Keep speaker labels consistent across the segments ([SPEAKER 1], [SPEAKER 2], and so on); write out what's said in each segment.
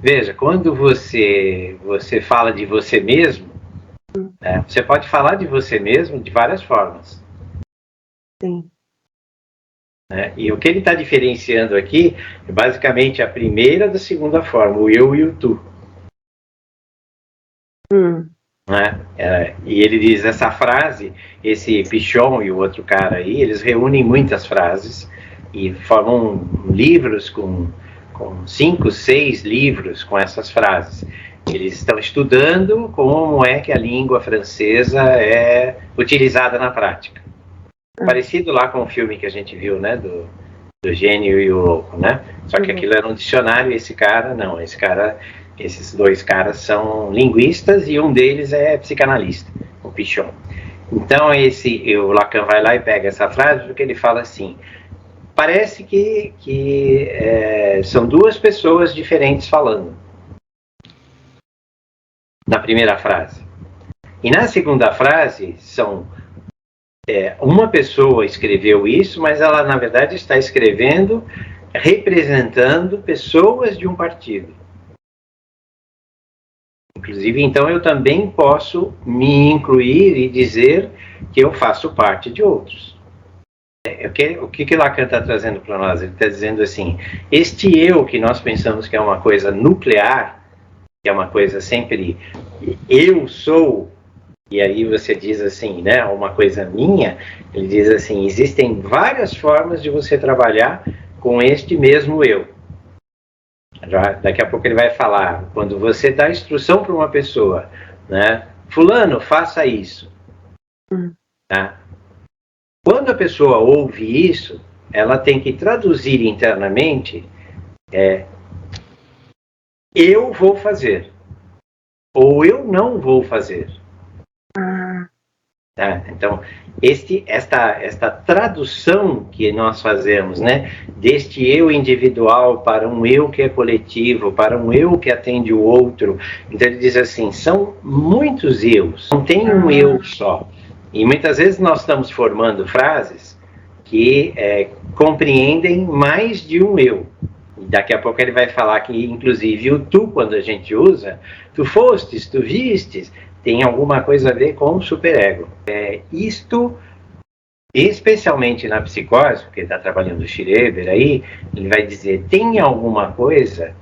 [SPEAKER 1] Veja, quando você fala de você mesmo, né, você pode falar de você mesmo de várias formas.
[SPEAKER 2] Sim.
[SPEAKER 1] Né? E o que ele está diferenciando aqui é basicamente a primeira da segunda forma, o eu e o tu. Né? E ele diz essa frase, esse Pichon e o outro cara aí, eles reúnem muitas frases e formam livros com 5, 6 livros com essas frases. Eles estão estudando como é que a língua francesa é utilizada na prática. Parecido lá com o filme que a gente viu, né, do Gênio e o Louco, né? Só que aquilo era um dicionário e esse cara não. Esses dois caras são linguistas e um deles é psicanalista, o Pichon. Então o Lacan vai lá e pega essa frase porque ele fala assim: parece que são duas pessoas diferentes falando na primeira frase. E na segunda frase são uma pessoa escreveu isso, mas ela na verdade está escrevendo representando pessoas de um partido. Inclusive, então, eu também posso me incluir e dizer que eu faço parte de outros. O que Lacan está trazendo para nós? Ele está dizendo assim, este eu que nós pensamos que é uma coisa nuclear, que é uma coisa sempre eu sou, e aí você diz assim, né, uma coisa minha, ele diz assim, existem várias formas de você trabalhar com este mesmo eu. Daqui a pouco ele vai falar, quando você dá instrução para uma pessoa, né, fulano, faça isso. Tá? Quando a pessoa ouve isso, ela tem que traduzir internamente, eu vou fazer, ou eu não vou fazer. Tá? Então, esta tradução que nós fazemos, né, deste eu individual para um eu que é coletivo, para um eu que atende o outro, então ele diz assim, são muitos eus, não tem um eu só. E muitas vezes nós estamos formando frases que compreendem mais de um eu. E daqui a pouco ele vai falar que, inclusive, o tu, quando a gente usa, tu fostes, tu vistes, tem alguma coisa a ver com o superego. Isto, especialmente na psicose, porque está trabalhando o Schreber aí, ele vai dizer, tem alguma coisa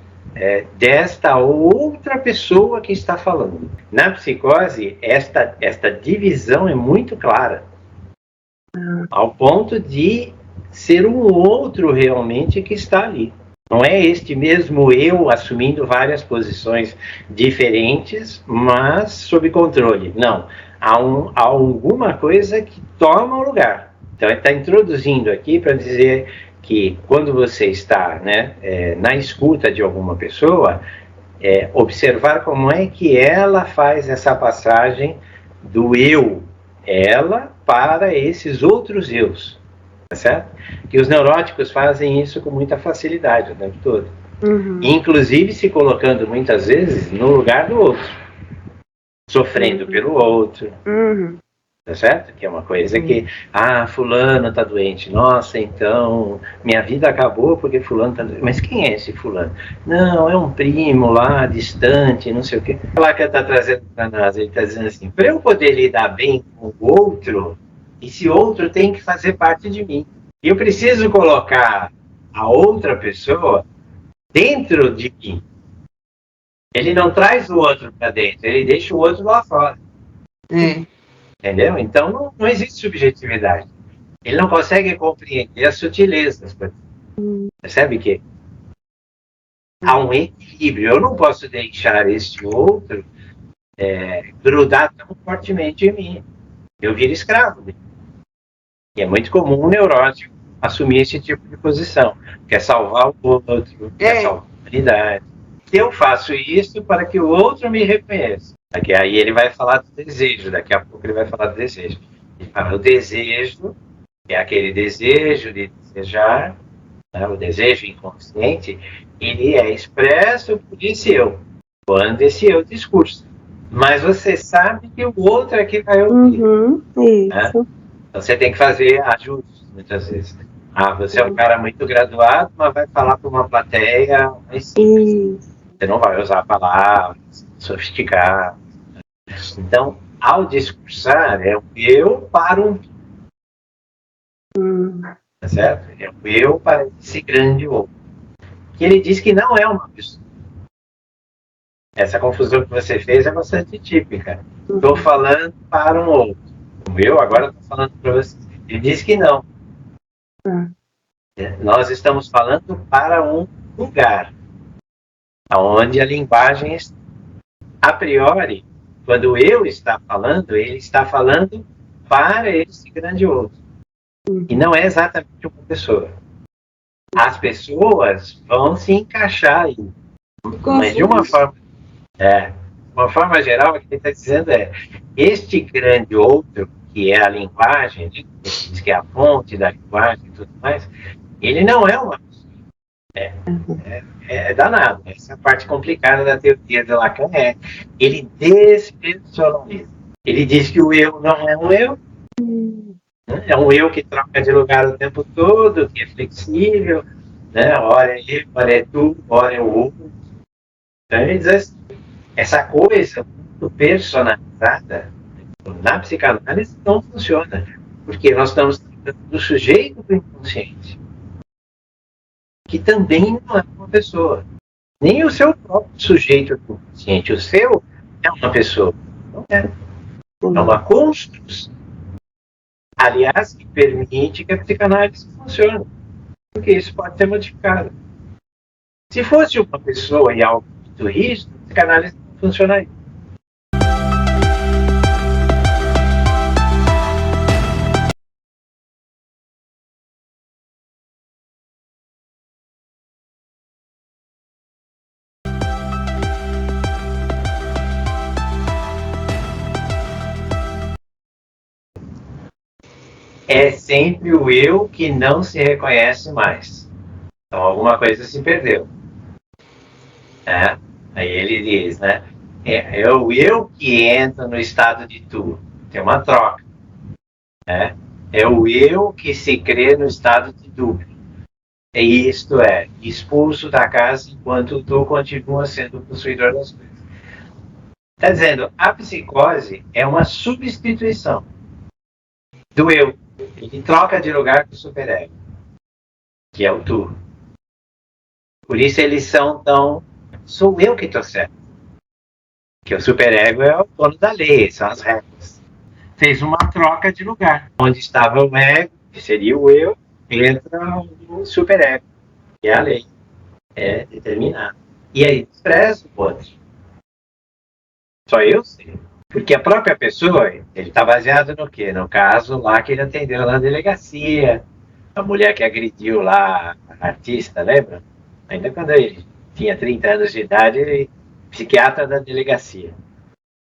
[SPEAKER 1] desta ou outra pessoa que está falando. Na psicose, esta divisão é muito clara, ao ponto de ser um outro realmente que está ali. Não é este mesmo eu assumindo várias posições diferentes, mas sob controle. Não. Há alguma coisa que toma o lugar. Então, ele está introduzindo aqui para dizer que quando você está, né, na escuta de alguma pessoa, observar como é que ela faz essa passagem do eu, ela, para esses outros eus. Certo? Que os neuróticos fazem isso com muita facilidade o tempo todo. Inclusive se colocando muitas vezes no lugar do outro, sofrendo pelo outro. Tá certo? Que é uma coisa que, fulano está doente, nossa, então minha vida acabou porque fulano está doente. Mas quem é esse fulano? Não, é um primo lá, distante, não sei o quê. Lá que está trazendo para nós, ele está dizendo assim, para eu poder lidar bem com o outro, esse outro tem que fazer parte de mim. E eu preciso colocar a outra pessoa dentro de mim. Ele não traz o outro para dentro, ele deixa o outro lá fora. Entendeu? Então não existe subjetividade. Ele não consegue compreender as sutilezas das coisas. Percebe que há um equilíbrio. Eu não posso deixar este outro grudar tão fortemente em mim. Eu viro escravo dele. E é muito comum um neurótico assumir esse tipo de posição. Quer salvar o outro, quer salvar a humanidade. Eu faço isso para que o outro me reconheça. Aí ele vai falar do desejo, daqui a pouco ele vai falar do desejo. Ele fala, o desejo é aquele desejo de desejar, né, o desejo inconsciente, ele é expresso por esse eu, quando esse eu discursa. Mas você sabe que o outro é que vai ouvir. Né? Então você tem que fazer ajustes, muitas vezes. Você é um cara muito graduado, mas vai falar para uma plateia mais simples. Você não vai usar palavras sofisticadas. Então, ao discursar, é o eu para um... Tá certo? É o eu para esse grande outro. Que ele diz que não é uma pessoa. Essa confusão que você fez é bastante típica. Estou falando para um outro. O eu agora estou falando para você. Ele diz que não. Nós estamos falando para um lugar, onde a linguagem está. A priori, quando o eu está falando, ele está falando para esse grande outro. E não é exatamente uma pessoa. As pessoas vão se encaixar aí. Mas de uma forma geral, o que ele está dizendo é: este grande outro, que é a linguagem, que é a fonte da linguagem e tudo mais, ele não é uma pessoa. É danado. Essa é a parte complicada da teoria de Lacan. Ele despersonaliza. Ele diz que o eu não é um eu. É um eu que troca de lugar o tempo todo, que é flexível, né? Ora é eu, ora é tu, ora é o outro. Então ele diz assim, essa coisa muito personalizada na psicanálise não funciona, porque nós estamos tratando do sujeito do inconsciente, que também não é uma pessoa. Nem o seu próprio sujeito do inconsciente. O seu é uma pessoa. Não é. É uma construção. Aliás, que permite que a psicanálise funcione. Porque isso pode ser modificado. Se fosse uma pessoa e algo muito rígido, a psicanálise não funcionaria. É sempre o eu que não se reconhece mais. Então alguma coisa se perdeu. Aí ele diz, né? É o eu que entra no estado de tu. Tem uma troca. É o eu que se crê no estado de dúvida. E isto é, expulso da casa enquanto tu continua sendo o possuidor das coisas. Está dizendo, a psicose é uma substituição do eu. Ele troca de lugar com o superego, que é o tu. Por isso eles são tão... Sou eu que estou certo. Que o superego é o dono da lei, são as regras. Fez uma troca de lugar. Onde estava o ego, que seria o eu, entra o superego, que é a lei. É determinado. E aí despreza o outro. Só eu sei. Porque a própria pessoa, ele está baseado no quê? No caso lá que ele atendeu na delegacia. A mulher que agrediu lá a artista, lembra? Ainda quando ele tinha 30 anos de idade, ele psiquiatra da delegacia.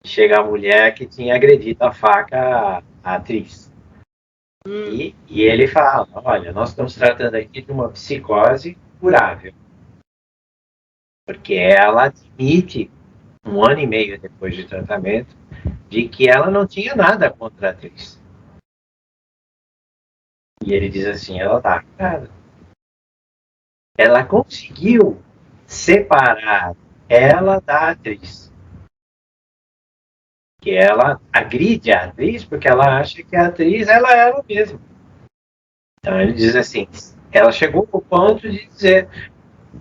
[SPEAKER 1] Chega a mulher que tinha agredido a faca a atriz. E ele fala, olha, nós estamos tratando aqui de uma psicose curável. Porque ela admite, 1 ano e meio depois de tratamento, de que ela não tinha nada contra a atriz. E ele diz assim, ela está curada. Ela conseguiu separar ela da atriz. Que ela agride a atriz porque ela acha que a atriz ela é ela mesma. Então ele diz assim, ela chegou ao ponto de dizer,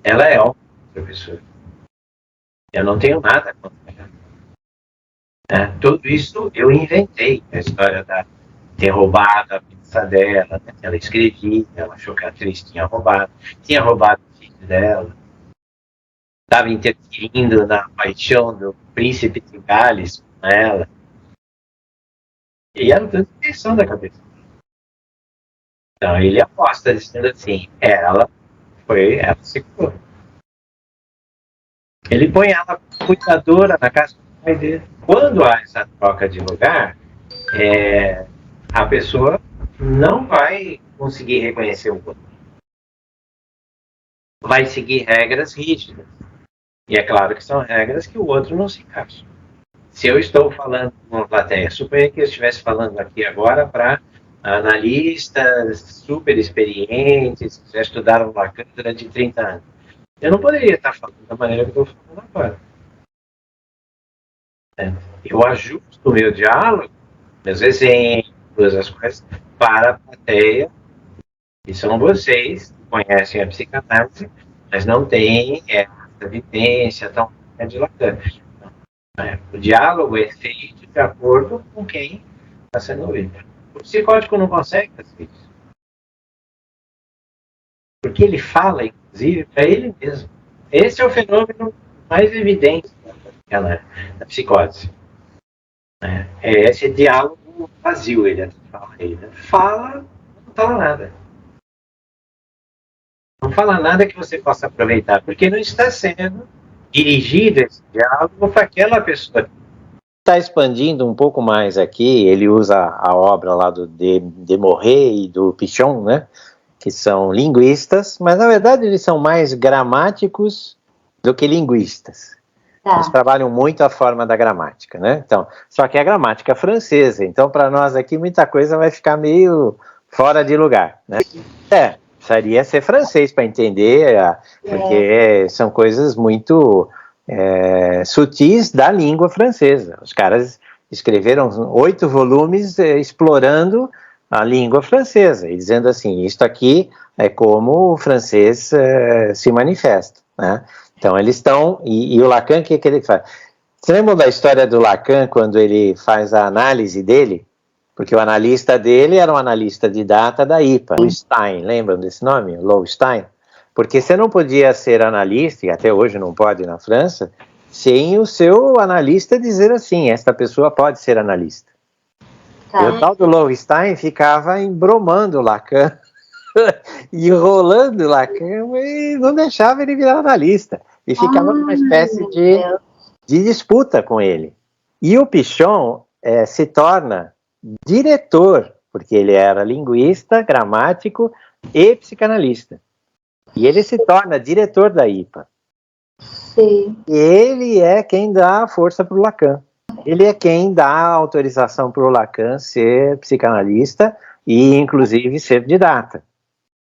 [SPEAKER 1] ela é ótima professora. Eu não tenho nada contra ela. Tudo isso eu inventei, a história da ter roubado a pizza dela, né? Ela escrevia, ela achou que a atriz tinha roubado o filho dela, estava interferindo na paixão do príncipe de Gales com ela. E era tudo intenção da cabeça. Então ele aposta dizendo assim, ela se curou. Ele põe ela cuidadora na casa do pai dele. Quando há essa troca de lugar, a pessoa não vai conseguir reconhecer o outro. Vai seguir regras rígidas. E é claro que são regras que o outro não se encaixa. Se eu estou falando com uma plateia, suponha que eu estivesse falando aqui agora para analistas super experientes, que já estudaram Lacan durante 30 anos. Eu não poderia estar falando da maneira que eu estou falando agora. Eu ajusto o meu diálogo, meus exemplos, as coisas, para a plateia, que são vocês, que conhecem a psicanálise, mas não têm essa vivência tão de Lacan. O diálogo é feito de acordo com quem está sendo ouvido. O psicótico não consegue fazer isso. Porque ele fala, inclusive, para ele mesmo. Esse é o fenômeno mais evidente da psicose. É esse diálogo vazio, ele fala. Ele fala, não fala nada. Não fala nada que você possa aproveitar, porque não está sendo dirigido esse diálogo para aquela pessoa. Está expandindo um pouco mais aqui, ele usa a obra lá do Desmarais e do Pichon, né? Que são linguistas, mas na verdade eles são mais gramáticos do que linguistas. Eles trabalham muito a forma da gramática, né? Então, só que é a gramática francesa, então para nós aqui muita coisa vai ficar meio fora de lugar, né? Precisaria ser francês para entender, porque são coisas muito sutis da língua francesa. Os caras escreveram 8 volumes explorando a língua francesa e dizendo assim, isto aqui é como o francês se manifesta, né? Então eles estão, e o Lacan, o que ele faz? Você lembra da história do Lacan, quando ele faz a análise dele? Porque o analista dele era um analista de data da IPA, o Stein, lembram desse nome? Lou Stein? Porque você não podia ser analista, e até hoje não pode na França, sem o seu analista dizer assim, esta pessoa pode ser analista. E o tal do Lou Stein ficava embromando o Lacan, enrolando o Lacan e não deixava ele virar analista. E ficava numa espécie de disputa com ele. E o Pichon se torna diretor, porque ele era linguista, gramático e psicanalista. E ele se torna diretor da IPA.
[SPEAKER 2] Sim.
[SPEAKER 1] E ele é quem dá a força para o Lacan. Ele é quem dá a autorização para o Lacan ser psicanalista e, inclusive, ser didata,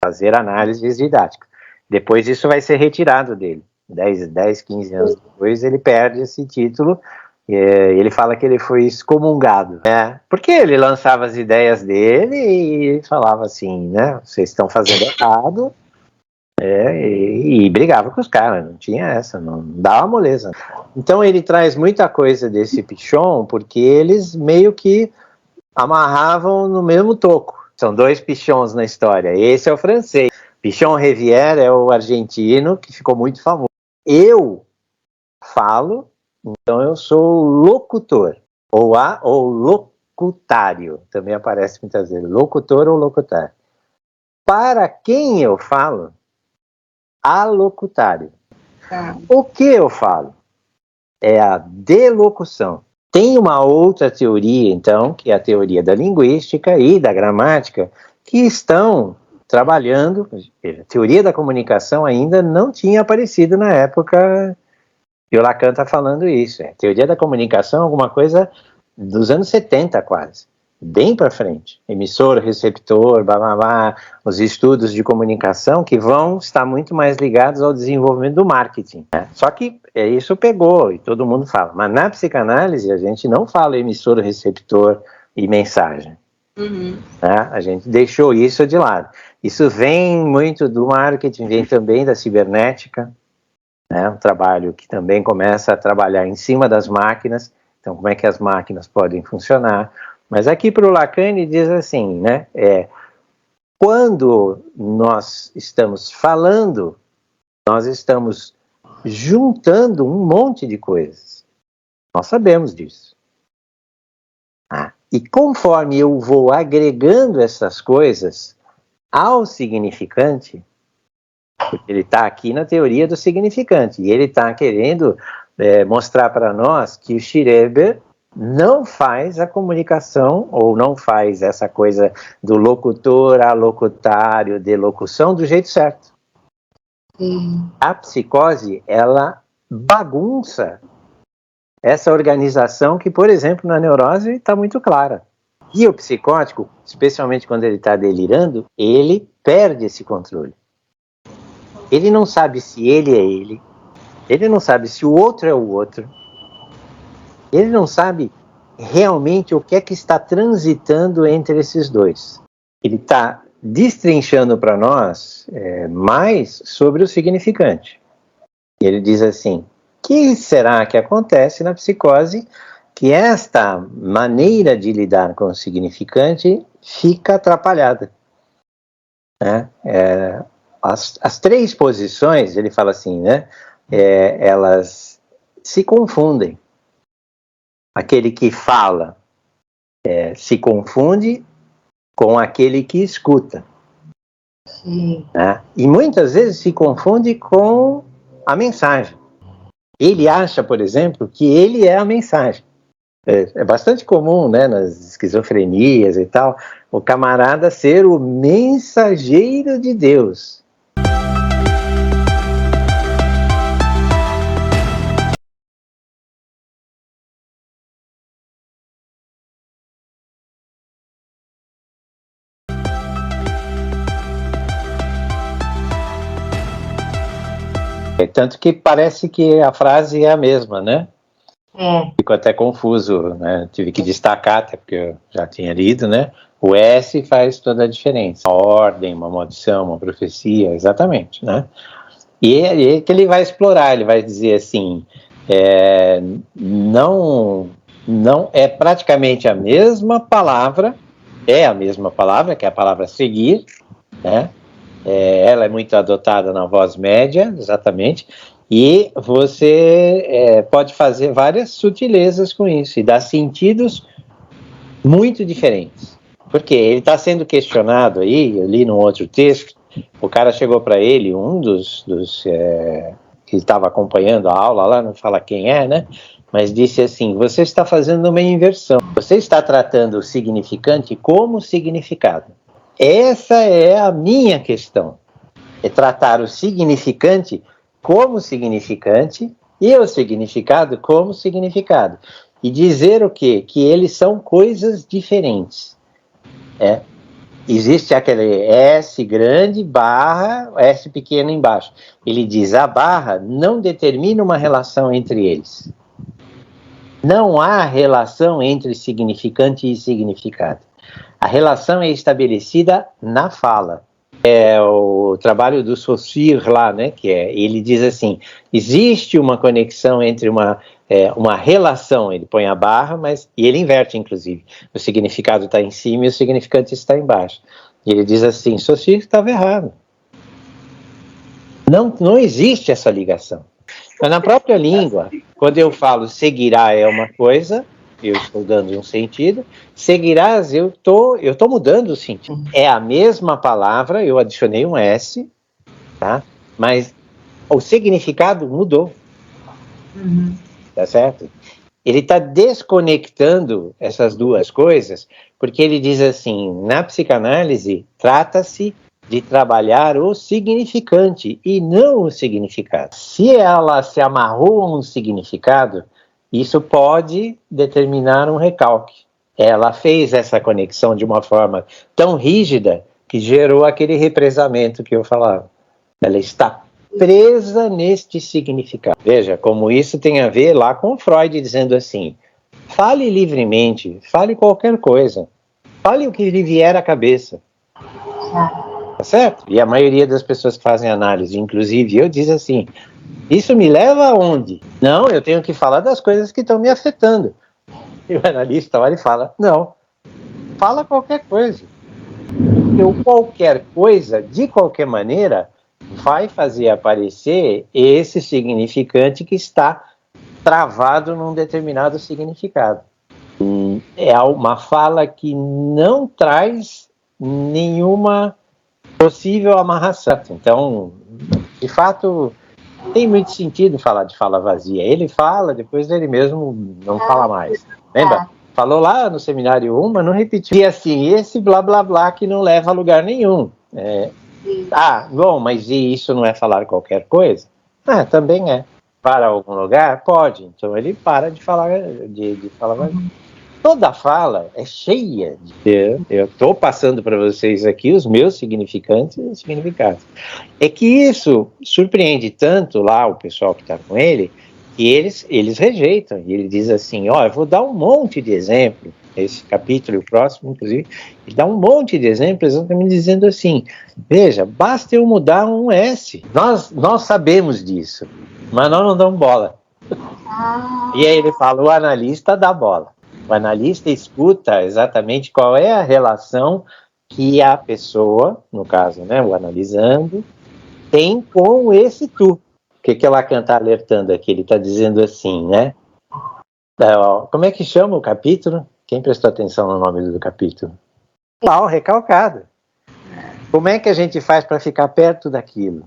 [SPEAKER 1] fazer análises didáticas. Depois isso vai ser retirado dele. 10, 15 anos depois ele perde esse título. Ele fala que ele foi excomungado, né? Porque ele lançava as ideias dele e falava assim, né? Vocês estão fazendo errado. E brigava com os caras, não tinha essa, não dava moleza. Então ele traz muita coisa desse Pichon, porque eles meio que amarravam no mesmo toco. São 2 Pichons na história, esse é o francês. Pichon Rivière é o argentino, que ficou muito famoso. Eu falo, então eu sou locutor, ou locutário, também aparece muitas vezes, locutor ou locutário. Para quem eu falo, alocutário. O que eu falo? É a delocução. Tem uma outra teoria, então, que é a teoria da linguística e da gramática, que estão trabalhando. A teoria da comunicação ainda não tinha aparecido na época que o Lacan está falando isso. A teoria da comunicação é alguma coisa dos anos 70 quase. Bem para frente, emissor, receptor, blá, blá, blá, os estudos de comunicação que vão estar muito mais ligados ao desenvolvimento do marketing. Né? Só que isso pegou e todo mundo fala, mas na psicanálise a gente não fala emissor, receptor e mensagem. Né? A gente deixou isso de lado. Isso vem muito do marketing, vem também da cibernética, né? Um trabalho que também começa a trabalhar em cima das máquinas, então como é que as máquinas podem funcionar. Mas aqui para o Lacan ele diz assim, né, quando nós estamos falando, nós estamos juntando um monte de coisas. Nós sabemos disso. E conforme eu vou agregando essas coisas ao significante, porque ele está aqui na teoria do significante, e ele está querendo mostrar para nós que o Schreber não faz a comunicação, ou não faz essa coisa do locutor a locutário, de locução, do jeito certo. A psicose, ela bagunça essa organização que, por exemplo, na neurose está muito clara. E o psicótico, especialmente quando ele está delirando, ele perde esse controle. Ele não sabe se ele é ele. Ele não sabe se o outro é o outro. Ele não sabe realmente o que é que está transitando entre esses dois. Ele está destrinchando para nós mais sobre o significante. Ele diz assim: o que será que acontece na psicose que esta maneira de lidar com o significante fica atrapalhada? Né? As três posições, ele fala assim, né? Elas se confundem. Aquele que fala se confunde com aquele que escuta. Né? E muitas vezes se confunde com a mensagem. Ele acha, por exemplo, que ele é a mensagem. É bastante comum, né, nas esquizofrenias e tal, o camarada ser o mensageiro de Deus. Tanto que parece que a frase é a mesma, né? Fico até confuso, né? Tive que destacar, até porque eu já tinha lido, né? O S faz toda a diferença. Uma ordem, uma maldição, uma profecia, exatamente, né? E é que ele vai explorar, ele vai dizer assim, não é praticamente a mesma palavra, que é a palavra seguir, né? Ela é muito adotada na voz média, exatamente, e você pode fazer várias sutilezas com isso e dar sentidos muito diferentes. Porque ele está sendo questionado aí, eu li num outro texto, o cara chegou para ele, um dos que estava acompanhando a aula lá, não fala quem é, né? Mas disse assim: você está fazendo uma inversão, você está tratando o significante como significado. Essa é a minha questão, é tratar o significante como significante e o significado como significado. E dizer o quê? Que eles são coisas diferentes. Existe aquele S grande, barra, S pequeno embaixo. Ele diz: a barra não determina uma relação entre eles. Não há relação entre significante e significado. A relação é estabelecida na fala. É o trabalho do Saussure lá, né? Ele diz assim: existe uma conexão entre uma relação, ele põe a barra, e ele inverte, inclusive. O significado está em cima e o significante está embaixo. E ele diz assim: Saussure estava errado. Não existe essa ligação. Mas na própria língua, quando eu falo seguirá é uma coisa, eu estou dando um sentido, seguirás, eu tô mudando o sentido. É a mesma palavra, eu adicionei um S, tá? Mas o significado mudou. Tá certo? Ele está desconectando essas duas coisas, porque ele diz assim: na psicanálise, trata-se de trabalhar o significante e não o significado. Se ela se amarrou a um significado, isso pode determinar um recalque. Ela fez essa conexão de uma forma tão rígida que gerou aquele represamento que eu falava. Ela está presa neste significado. Veja, como isso tem a ver lá com Freud, dizendo assim: fale livremente, fale qualquer coisa, fale o que lhe vier à cabeça. Tá certo? E a maioria das pessoas que fazem análise, inclusive eu, diz assim: isso me leva aonde? Não, eu tenho que falar das coisas que estão me afetando. E o analista olha e fala: não, fala qualquer coisa. Porque o qualquer coisa, de qualquer maneira, vai fazer aparecer esse significante que está travado num determinado significado. É uma fala que não traz nenhuma possível amarração. Então, de fato, tem muito sentido falar de fala vazia. Ele fala, depois ele mesmo não fala mais. Lembra? Falou lá no seminário 1, mas não repetiu. E assim, esse blá blá blá que não leva a lugar nenhum. Bom, mas e isso não é falar qualquer coisa? Também é. Para algum lugar? Pode. Então ele para de falar vazia. Toda fala é cheia de... Eu estou passando para vocês aqui os meus significantes e significados. É que isso surpreende tanto lá o pessoal que está com ele, que eles rejeitam. E ele diz assim, ó, eu vou dar um monte de exemplo, esse capítulo e o próximo, inclusive, ele dá um monte de exemplos exatamente dizendo assim, veja, basta eu mudar um S. Nós sabemos disso, mas nós não damos bola. E aí ele fala, o analista dá bola. O analista escuta exatamente qual é a relação que a pessoa, no caso, né, o analisando, tem com esse tu. O que Lacan está alertando aqui? Ele está dizendo assim, né? Como é que chama o capítulo? Quem prestou atenção no nome do capítulo? Mal recalcado. Como é que a gente faz para ficar perto daquilo?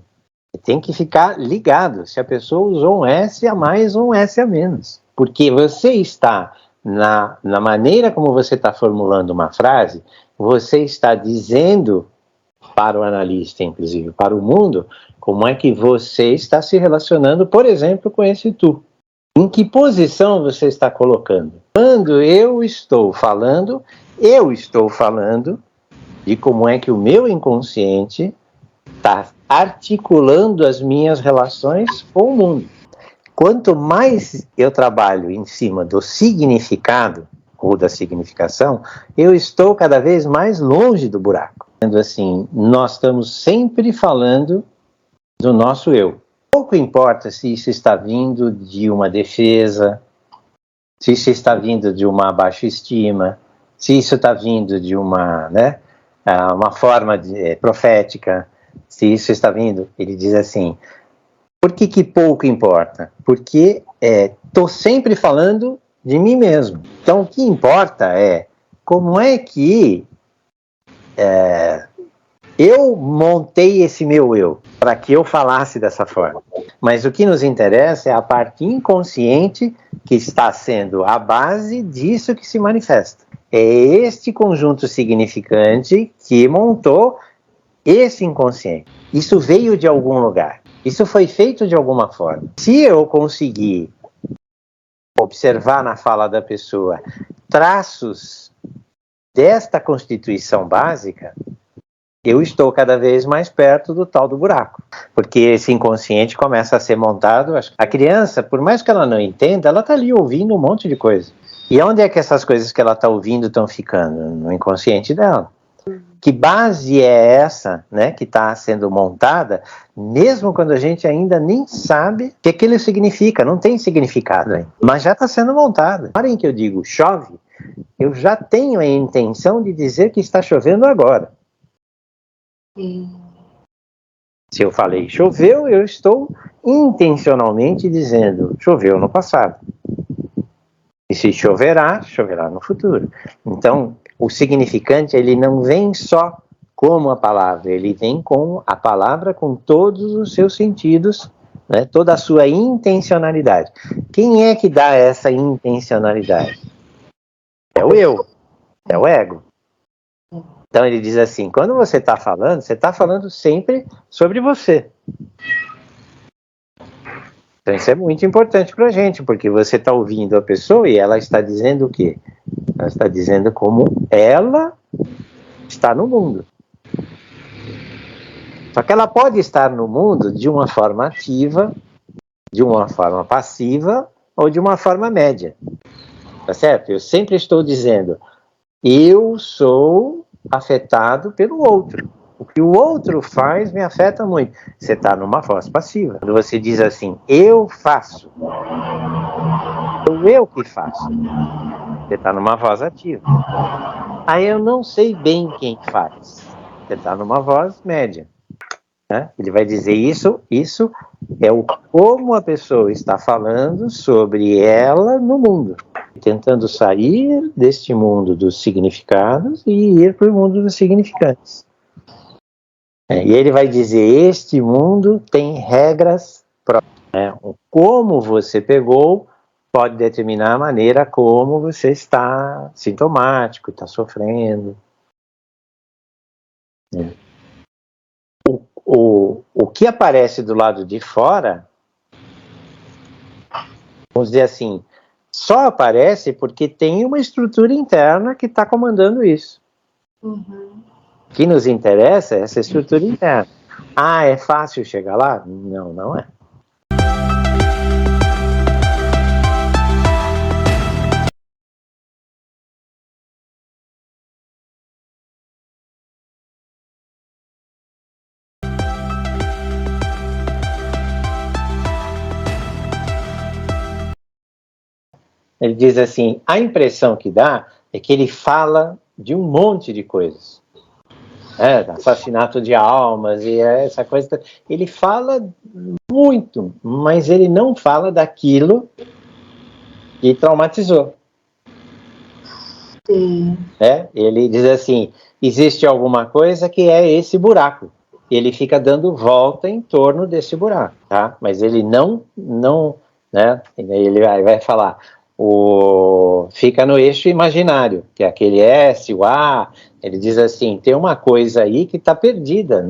[SPEAKER 1] Tem que ficar ligado. Se a pessoa usou um S a mais ou um S a menos. Porque você está, na maneira como você está formulando uma frase, você está dizendo para o analista, inclusive para o mundo, como é que você está se relacionando, por exemplo, com esse tu. Em que posição você está colocando? Quando eu estou falando de como é que o meu inconsciente está articulando as minhas relações com o mundo. Quanto mais eu trabalho em cima do significado ou da significação, eu estou cada vez mais longe do buraco. Sendo assim, nós estamos sempre falando do nosso eu. Pouco importa se isso está vindo de uma defesa, se isso está vindo de uma baixa estima, se isso está vindo de uma, né, uma forma profética, se isso está vindo, ele diz assim, por que pouco importa? Porque estou sempre falando de mim mesmo. Então, o que importa é como é que eu montei esse meu eu para que eu falasse dessa forma. Mas o que nos interessa é a parte inconsciente que está sendo a base disso que se manifesta. É este conjunto significante que montou esse inconsciente. Isso veio de algum lugar. Isso foi feito de alguma forma. Se eu conseguir observar na fala da pessoa traços desta constituição básica, eu estou cada vez mais perto do tal do buraco. Porque esse inconsciente começa a ser montado. A criança, por mais que ela não entenda, ela está ali ouvindo um monte de coisa. E onde é que essas coisas que ela está ouvindo estão ficando? No inconsciente dela. Que base é essa, né, que está sendo montada, mesmo quando a gente ainda nem sabe o que aquilo significa, não tem significado ainda, mas já está sendo montada. Na hora em que eu digo chove, eu já tenho a intenção de dizer que está chovendo agora. Se eu falei choveu, eu estou intencionalmente dizendo choveu no passado. E se choverá, choverá no futuro. Então, o significante, ele não vem só como a palavra, ele vem com a palavra com todos os seus sentidos, né, toda a sua intencionalidade. Quem é que dá essa intencionalidade? É o eu, é o ego. Então ele diz assim, quando você está falando sempre sobre você. Então isso é muito importante para a gente, porque você está ouvindo a pessoa e ela está dizendo o quê? Ela está dizendo como ela está no mundo. Só que ela pode estar no mundo de uma forma ativa, de uma forma passiva ou de uma forma média. Tá certo? Eu sempre estou dizendo, eu sou afetado pelo outro. O que o outro faz me afeta muito. Você está numa voz passiva. Quando você diz assim, eu faço. Sou eu que faço. Você está numa voz ativa. Aí eu não sei bem quem faz. Você está numa voz média. Né? Ele vai dizer isso é o como a pessoa está falando sobre ela no mundo. Tentando sair deste mundo dos significados e ir para o mundo dos significantes. E ele vai dizer, este mundo tem regras próprias. Né? Como você pegou pode determinar a maneira como você está sintomático, está sofrendo. O que aparece do lado de fora, vamos dizer assim, só aparece porque tem uma estrutura interna que está comandando isso.
[SPEAKER 2] Uhum.
[SPEAKER 1] O que nos interessa é essa estrutura interna. Ah, é fácil chegar lá? Não, não é. Ele diz assim, a impressão que dá é que ele fala de um monte de coisas. Assassinato de almas e essa coisa. Ele fala muito, mas ele não fala daquilo que traumatizou.
[SPEAKER 2] Sim.
[SPEAKER 1] Ele diz assim, existe alguma coisa que é esse buraco. Ele fica dando volta em torno desse buraco, tá? Mas ele não, né? Ele vai falar, fica no eixo imaginário, que é aquele S, o A. Ele diz assim, tem uma coisa aí que está perdida,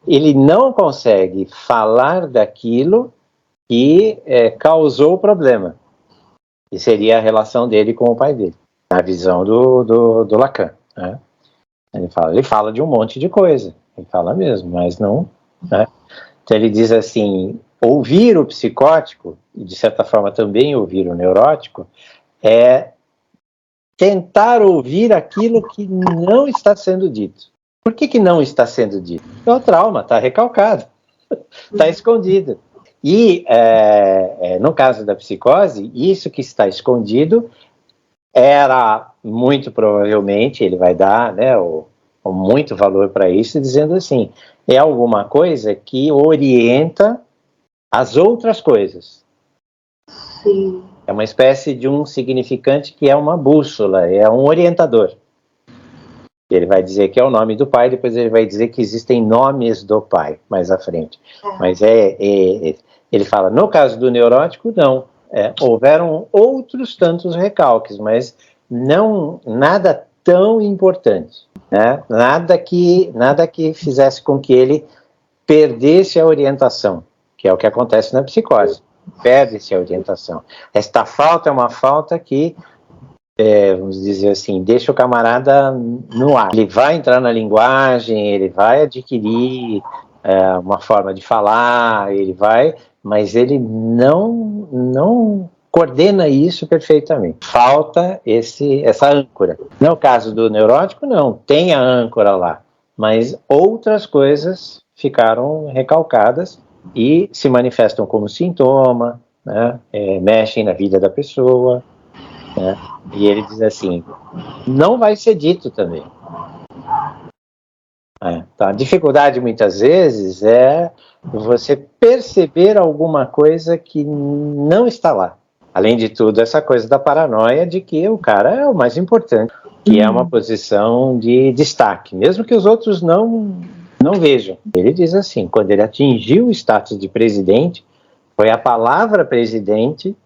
[SPEAKER 1] ele não consegue falar daquilo que causou o problema, que seria a relação dele com o pai dele, na visão do Lacan, né? Ele fala de um monte de coisa, ele fala mesmo, mas não, né? Então ele diz assim, ouvir o psicótico, e de certa forma também ouvir o neurótico, é tentar ouvir aquilo que não está sendo dito. Por que não está sendo dito? Porque o trauma está recalcado, está escondido. E, no caso da psicose, isso que está escondido era, muito provavelmente, ele vai dar, né, muito valor para isso, dizendo assim, é alguma coisa que orienta as outras coisas.
[SPEAKER 2] Sim.
[SPEAKER 1] É uma espécie de um significante que é uma bússola, é um orientador. Ele vai dizer que é o nome do pai, depois ele vai dizer que existem nomes do pai, mais à frente. Mas ele fala, no caso do neurótico, não. Houveram outros tantos recalques, mas não nada tão importante, né? Nada que fizesse com que ele perdesse a orientação, que é o que acontece na psicose. Perde-se a orientação. Esta falta é uma falta que, vamos dizer assim, deixa o camarada no ar. Ele vai entrar na linguagem, ele vai adquirir uma forma de falar, mas ele não coordena isso perfeitamente. Falta essa âncora. No caso do neurótico, não, tem a âncora lá, mas outras coisas ficaram recalcadas e se manifestam como sintoma, né? Mexem na vida da pessoa, né? E ele diz assim, não vai ser dito também. Então, a dificuldade muitas vezes é você perceber alguma coisa que não está lá. Além de tudo, essa coisa da paranoia de que o cara é o mais importante, que é uma posição de destaque, mesmo que os outros não vejam. Ele diz assim, quando ele atingiu o status de presidente, foi a palavra presidente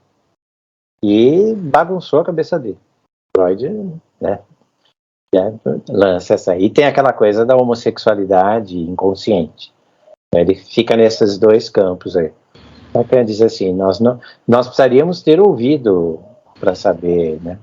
[SPEAKER 1] que bagunçou a cabeça dele. Freud, né, lança essa aí. E tem aquela coisa da homossexualidade inconsciente. Ele fica nesses dois campos aí. Lacan diz assim, nós precisaríamos ter ouvido para saber, né?